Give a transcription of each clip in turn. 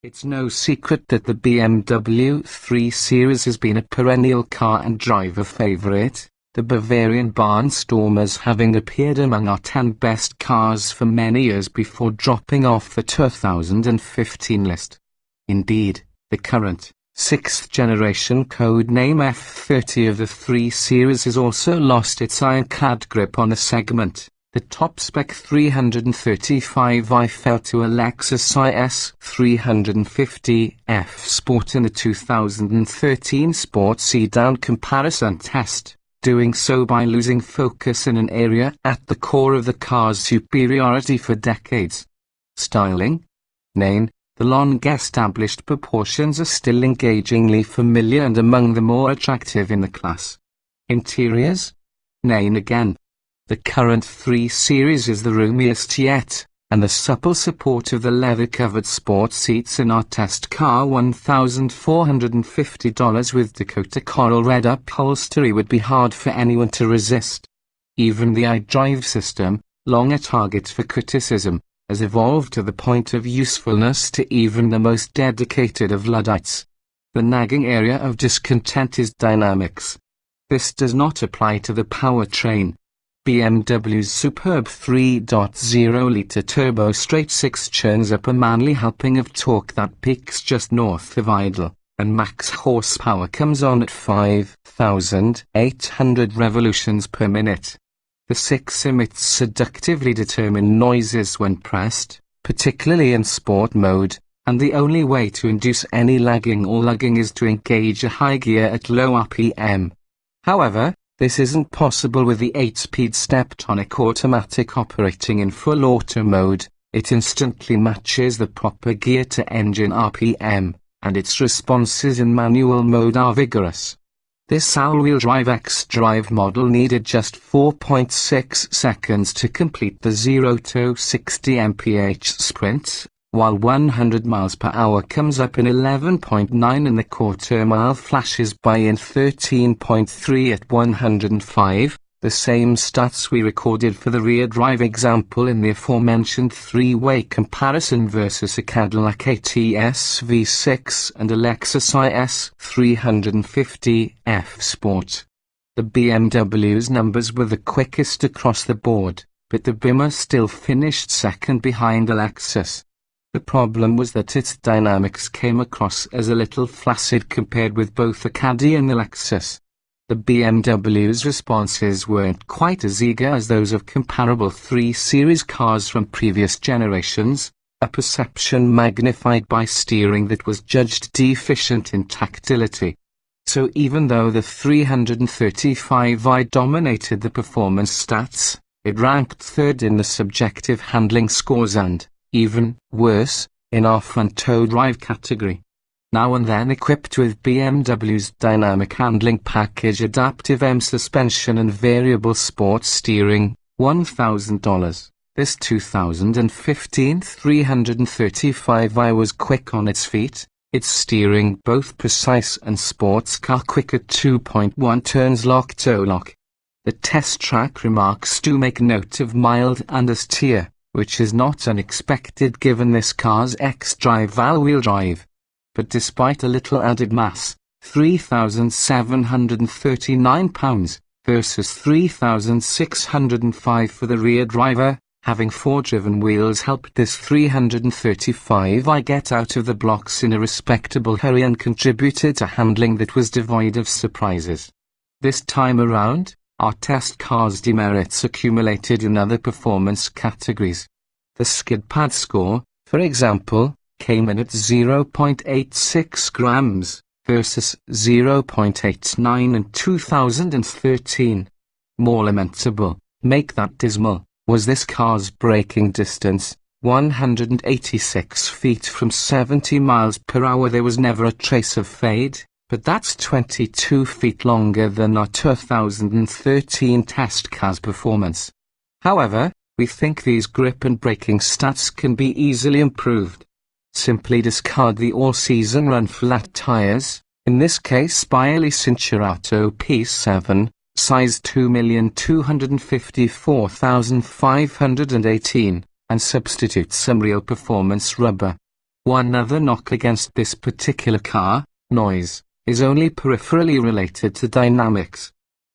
It's no secret that the BMW 3 Series has been a perennial car and driver favorite, the Bavarian barnstormers having appeared among our 10 best cars for many years before dropping off the 2015 list. Indeed, the current, 6th generation codename F30 of the 3 Series has also lost its ironclad grip on the segment. The top-spec 335i fell to a Lexus IS 350F Sport in the 2013 Sport Sedan comparison test, doing so by losing focus in an area at the core of the car's superiority for decades. Styling? Nane, the long-established proportions are still engagingly familiar and among the more attractive in the class. Interiors? Nane again. The current 3 Series is the roomiest yet, and the supple support of the leather-covered sport seats in our test car $1,450 with Dakota coral red upholstery would be hard for anyone to resist. Even the xDrive system, long a target for criticism, has evolved to the point of usefulness to even the most dedicated of Luddites. The nagging area of discontent is dynamics. This does not apply to the powertrain. BMW's superb 3.0-litre turbo straight 6 churns up a manly helping of torque that peaks just north of idle, and max horsepower comes on at 5,800 revolutions per minute. The 6 emits seductively determined noises when pressed, particularly in sport mode, and the only way to induce any lagging or lugging is to engage a high gear at low RPM. However, this isn't possible with the 8-speed step-tonic automatic operating in full auto mode. It instantly matches the proper gear to engine RPM, and its responses in manual mode are vigorous. This all-wheel drive xDrive model needed just 4.6 seconds to complete the 0 to 60 mph sprint, while 100 miles per hour comes up in 11.9 and the quarter-mile flashes by in 13.3 at 105, the same stats we recorded for the rear drive example in the aforementioned three-way comparison versus a Cadillac ATS V6 and a Lexus IS 350F Sport. The BMW's numbers were the quickest across the board, but the Beamer still finished second behind the Lexus. The problem was that its dynamics came across as a little flaccid compared with both the Caddy and the Lexus. The BMW's responses weren't quite as eager as those of comparable 3 Series cars from previous generations, a perception magnified by steering that was judged deficient in tactility. So even though the 335i dominated the performance stats, it ranked third in the subjective handling scores and, even worse, in our front-tow drive category. Now and then equipped with BMW's dynamic handling package, adaptive M suspension and variable sport steering, $1,000. This 2015 335i was quick on its feet, its steering both precise and sports car quick at 2.1 turns lock-to-lock. The test track remarks do make note of mild understeer, which is not unexpected given this car's xDrive all-wheel drive. But despite a little added mass, 3,739 pounds, versus 3,605 for the rear driver, having 4 driven wheels helped this 335i get out of the blocks in a respectable hurry and contributed to handling that was devoid of surprises. This time around, our test car's demerits accumulated in other performance categories. The skid pad score, for example, came in at 0.86 grams, versus 0.89 in 2013. More lamentable, make that dismal, was this car's braking distance, 186 feet from 70 miles per hour. There was never a trace of fade, but that's 22 feet longer than our 2013 test car's performance. However, we think these grip and braking stats can be easily improved. Simply discard the all-season run flat tires, in this case Pirelli Cinturato P7, size 2,254,518, and substitute some real performance rubber. One other knock against this particular car, noise, is only peripherally related to dynamics.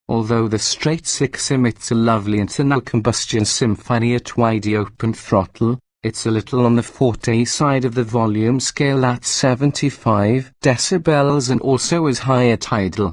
Although the straight six emits a lovely internal combustion symphony at wide open throttle, it's a little on the forte side of the volume scale at 75 decibels and also is high at idle.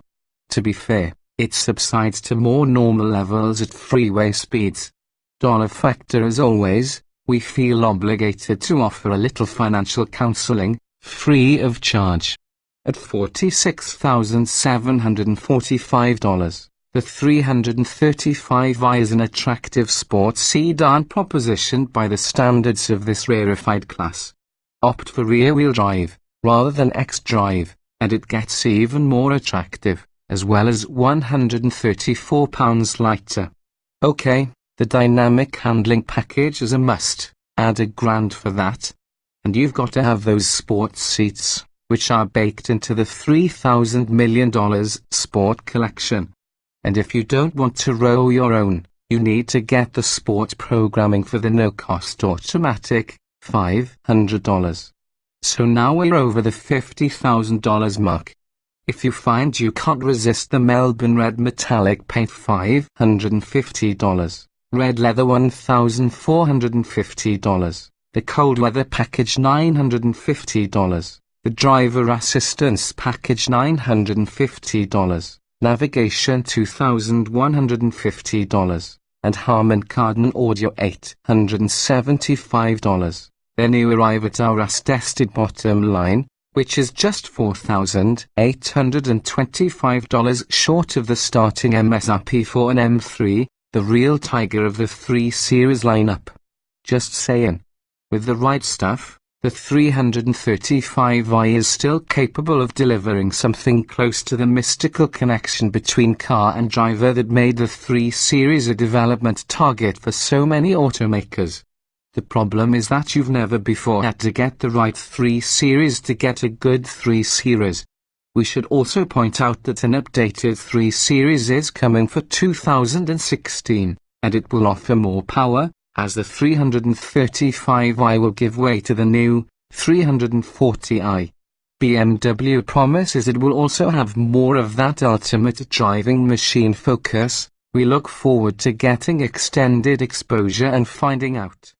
To be fair, it subsides to more normal levels at freeway speeds. Dollar factor as always, we feel obligated to offer a little financial counseling, free of charge. At $46,745. The 335i is an attractive sports sedan proposition by the standards of this rarefied class. Opt for rear-wheel drive, rather than xDrive, and it gets even more attractive, as well as 134 pounds lighter. Okay, the dynamic handling package is a must, add $1,000 for that. And you've got to have those sports seats, which are baked into the $3,000 million sport collection. And if you don't want to row your own, you need to get the sport programming for the no-cost automatic, $500. So now we're over the $50,000 mark. If you find you can't resist the Melbourne red metallic paint, $550. Red leather, $1,450. The cold weather package, $950. The driver assistance package, $950. Navigation, $2,150. And Harman Kardon audio, $875. Then you arrive at our as-tested bottom line, which is just $4,825 short of the starting MSRP for an M3, the real tiger of the 3 Series lineup. Just saying. With the right stuff, the 335i is still capable of delivering something close to the mystical connection between car and driver that made the 3 Series a development target for so many automakers. The problem is that you've never before had to get the right 3 Series to get a good 3 Series. We should also point out that an updated 3 Series is coming for 2016, and it will offer more power, as the 335i will give way to the new 340i. BMW promises it will also have more of that ultimate driving machine focus. We look forward to getting extended exposure and finding out.